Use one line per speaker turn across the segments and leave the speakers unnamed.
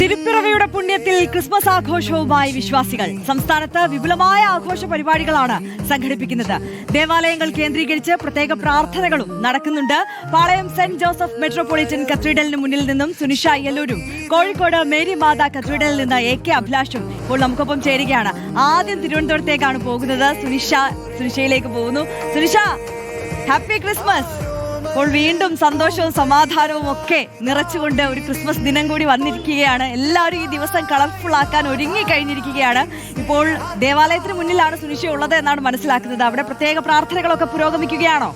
തിരുപ്പിറവിയുടെ പുണ്യത്തിൽ Christmas ആഘോഷവുമായി വിശ്വാസികൾ. സംസ്ഥാനത്ത് വിപുലമായ ആഘോഷ പരിപാടികളാണ് സംഘടിപ്പിക്കുന്നത്. ദേവാലയങ്ങൾ കേന്ദ്രീകരിച്ച് പ്രത്യേക പ്രാർത്ഥനകളും നടക്കുന്നുണ്ട്. പാളയം സെന്റ് ജോസഫ് മെട്രോപൊളിറ്റൻ കത്തീഡ്രലിന് മുന്നിൽ നിന്നും സുനിഷ അയ്യല്ലൂരും, കോഴിക്കോട് മേരി മാതാ കത്തീഡ്രലിൽ നിന്ന് AK അഭിലാഷും ഇപ്പോൾ നമുക്കൊപ്പം ചേരുകയാണ്. ആദ്യം തിരുവനന്തപുരത്തേക്കാണ് പോകുന്നത്. സുനിഷയിലേക്ക് പോകുന്നു. Sunisha, happy Christmas. അപ്പോൾ വീണ്ടും സന്തോഷവും സമാധാനവും ഒക്കെ നിറച്ചുകൊണ്ട് ഒരു ക്രിസ്മസ് ദിനം കൂടി വന്നിരിക്കുകയാണ്. എല്ലാവരും ഈ ദിവസം കളർഫുൾ ആക്കാൻ ഒരുങ്ങി കഴിഞ്ഞിരിക്കുകയാണ്. ഇപ്പോൾ ദേവാലയത്തിന് മുന്നിലാണ് സുനിഷ ഉള്ളത് എന്നാണ് മനസ്സിലാക്കുന്നത്. അവിടെ പ്രത്യേക പ്രാർത്ഥനകളൊക്കെ പുരോഗമിക്കുകയാണോ?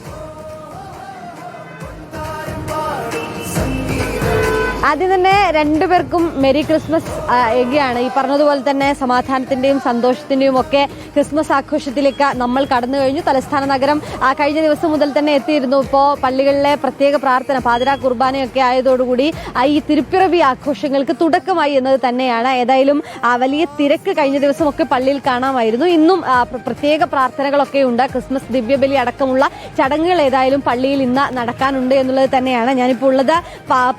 ആദ്യം തന്നെ രണ്ടുപേർക്കും മെരി ക്രിസ്മസ് ഏകയാണ്. ഈ പറഞ്ഞതുപോലെ തന്നെ സമാധാനത്തിന്റെയും സന്തോഷത്തിന്റെയും ഒക്കെ ക്രിസ്മസ് ആഘോഷത്തിലേക്ക് നമ്മൾ കടന്നു കഴിഞ്ഞു. തലസ്ഥാന നഗരം കഴിഞ്ഞ ദിവസം മുതൽ തന്നെ എത്തിയിരുന്നു. ഇപ്പോൾ പള്ളികളിലെ പ്രത്യേക പ്രാർത്ഥന, പാതിരാ കുർബാനയൊക്കെ ആയതോടുകൂടി ഈ തിരുപ്പിറവി ആഘോഷങ്ങൾക്ക് തുടക്കമായി എന്നത് തന്നെയാണ്. ഏതായാലും വലിയ തിരക്ക് കഴിഞ്ഞ ദിവസമൊക്കെ പള്ളിയിൽ കാണാമായിരുന്നു. ഇന്നും പ്രത്യേക പ്രാർത്ഥനകളൊക്കെ ഉണ്ട്. ക്രിസ്മസ് ദിവ്യബലി അടക്കമുള്ള ചടങ്ങുകൾ ഏതായാലും പള്ളിയിൽ ഇന്ന് നടക്കാനുണ്ട് എന്നുള്ളത് തന്നെയാണ്. ഞാനിപ്പോൾ ഉള്ളത്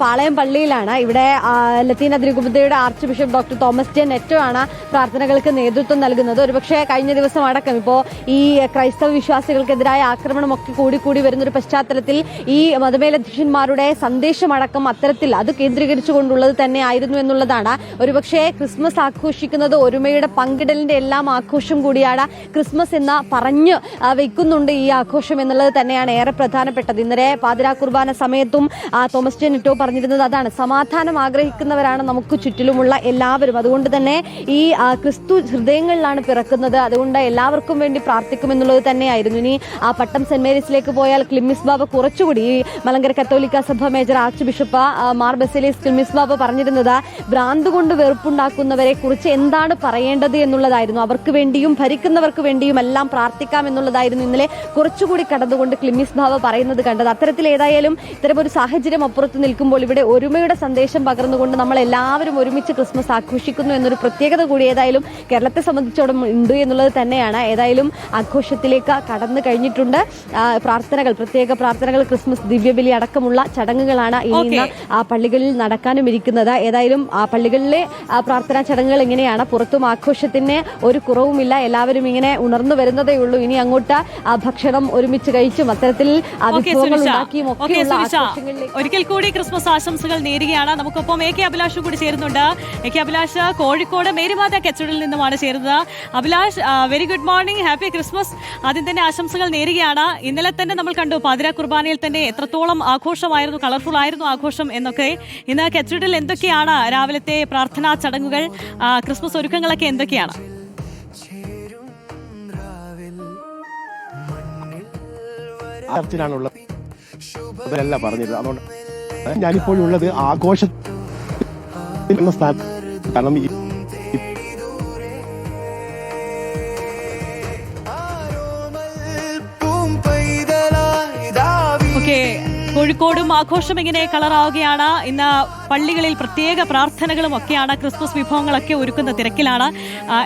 പാളയം പള്ളിയിൽ. ഇവിടെ ലത്തീൻ അതിരൂപതയുടെ archbishop doctor Thomas J Netto ആണ് പ്രാർത്ഥനകൾക്ക് നേതൃത്വം നൽകുന്നത്. ഒരുപക്ഷെ കഴിഞ്ഞ ദിവസം അടക്കം ഇപ്പോൾ ഈ ക്രൈസ്തവ വിശ്വാസികൾക്കെതിരായ ആക്രമണമൊക്കെ കൂടി വരുന്നൊരു പശ്ചാത്തലത്തിൽ ഈ മതമേലധ്യക്ഷന്മാരുടെ സന്ദേശമടക്കം അത്തരത്തിൽ അത് കേന്ദ്രീകരിച്ചുകൊണ്ടുള്ളത് തന്നെ ആയിരുന്നു എന്നുള്ളതാണ്. ഒരുപക്ഷെ ക്രിസ്മസ് ആഘോഷിക്കുന്നത് ഒരുമയുടെ പങ്കിടലിന്റെ എല്ലാം ആഘോഷം കൂടിയാണ്. ക്രിസ്മസ് എന്ന് പറഞ്ഞു വെക്കുന്നുണ്ട് ഈ ആഘോഷം എന്നുള്ളത് തന്നെയാണ് ഏറെ പ്രധാനപ്പെട്ടത്. ഇന്നലെ പാതിരാ കുർബാന സമയത്തും തോമസ് ജെ നെറ്റോ പറഞ്ഞിരുന്നത് അതാണ്. സമാധാനം ആഗ്രഹിക്കുന്നവരാണ് നമുക്ക് ചുറ്റിലുമുള്ള എല്ലാവരും. അതുകൊണ്ട് തന്നെ ഈ ക്രിസ്തു ഹൃദയങ്ങളിലാണ് പിറക്കുന്നത്. അതുകൊണ്ട് എല്ലാവർക്കും വേണ്ടി പ്രാർത്ഥിക്കുമെന്നുള്ളത് തന്നെയായിരുന്നു. ഇനി പട്ടം സെന്റ് മേരീസിലേക്ക് പോയാൽ ക്ലിമ്മിസ് ബാബ കുറച്ചുകൂടി ഈ മലങ്കര കത്തോലിക്ക സഭ major archbishop Mar Baselios Cleemis ബാബ പറഞ്ഞിരുന്നത് ഭ്രാന്ത് കൊണ്ട് വെറുപ്പുണ്ടാക്കുന്നവരെ കുറിച്ച് എന്താണ് പറയേണ്ടത് എന്നുള്ളതായിരുന്നു. അവർക്ക് വേണ്ടിയും ഭരിക്കുന്നവർക്ക് വേണ്ടിയും എല്ലാം പ്രാർത്ഥിക്കാം എന്നുള്ളതായിരുന്നു ഇന്നലെ കുറച്ചുകൂടി കടന്നുകൊണ്ട് ക്ലിമ്മിസ് ബാബ പറയുന്നത് കണ്ടത്. അത്തരത്തിൽ ഏതായാലും ഇത്തരമൊരു സാഹചര്യം അപ്പുറത്ത് നിൽക്കുമ്പോൾ ഇവിടെ ഒരുമയുടെ സന്ദേശം പകർന്നുകൊണ്ട് നമ്മൾ എല്ലാവരും ഒരുമിച്ച് ക്രിസ്മസ് ആഘോഷിക്കുന്നു എന്നൊരു പ്രത്യേകത കൂടി ഏതായാലും കേരളത്തെ സംബന്ധിച്ചോളം ഉണ്ട് എന്നുള്ളത് തന്നെയാണ്. ഏതായാലും ആഘോഷത്തിലേക്ക് കടന്നു കഴിഞ്ഞിട്ടുണ്ട്. പ്രാർത്ഥനകൾ, പ്രത്യേക പ്രാർത്ഥനകൾ, ക്രിസ്മസ് ദിവ്യബലി അടക്കമുള്ള ചടങ്ങുകളാണ് ഇന്ന് പള്ളികളിൽ നടക്കാനും ഇരിക്കുന്നത്. ഏതായാലും പള്ളികളിലെ പ്രാർത്ഥനാ ചടങ്ങുകൾ എങ്ങനെയാണ്? പുറത്തും ആഘോഷത്തിന് ഒരു കുറവുമില്ല. എല്ലാവരും ഇങ്ങനെ ഉണർന്നു വരുന്നതേ ഉള്ളൂ. ഇനി അങ്ങോട്ട് ഭക്ഷണം ഒരുമിച്ച് കഴിച്ചും അത്തരത്തിൽ വിഭവങ്ങൾ ഉണ്ടാക്കിയും ഒക്കെയുള്ള ആഘോഷങ്ങളിലേക്ക്
ഒരിക്കൽ കൂടി ക്രിസ്മസ് ആശംസകൾ നേരുകയാണ്. നമുക്കൊപ്പം AK അഭിലാഷും കൂടി ചേരുന്നുണ്ട്. AK അഭിലാഷ് കോഴിക്കോട് മേരിമാത കത്തീഡ്രലിൽ നിന്നുമാണ് ചേരുന്നത്. Abhilash, very good morning, happy Christmas. ആദ്യം തന്നെ ആശംസകൾ നേരുകയാണ്. ഇന്നലെ തന്നെ നമ്മൾ കണ്ടു പാതിരാ കുർബാനയിൽ തന്നെ എത്രത്തോളം ആഘോഷമായിരുന്നു, കളർഫുൾ ആയിരുന്നു ആഘോഷം എന്നൊക്കെ. ഇന്ന് കത്തീഡ്രലിൽ എന്തൊക്കെയാണ് രാവിലത്തെ പ്രാർത്ഥനാ ചടങ്ങുകൾ, ക്രിസ്മസ് ഒരുക്കങ്ങളൊക്കെ എന്തൊക്കെയാണ്?
അതല്ല പറഞ്ഞത്. അതുകൊണ്ട് ഞാനിപ്പോഴുള്ളത് ആഘോഷ കാരണം
കോഴിക്കോടും ആഘോഷം ഇങ്ങനെ കളറാവുകയാണ്. ഇന്ന് പള്ളികളിൽ പ്രത്യേക പ്രാർത്ഥനകളും ഒക്കെയാണ്. ക്രിസ്മസ് വിഭവങ്ങളൊക്കെ ഒരുക്കുന്ന തിരക്കിലാണ്.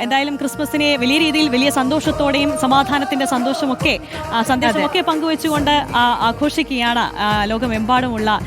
എന്തായാലും ക്രിസ്മസിനെ വലിയ രീതിയിൽ വലിയ സന്തോഷത്തോടെയും സമാധാനത്തിന്റെ സന്തോഷമൊക്കെ പങ്കുവെച്ചുകൊണ്ട് ആഘോഷിക്കുകയാണ് ലോകമെമ്പാടുമുള്ള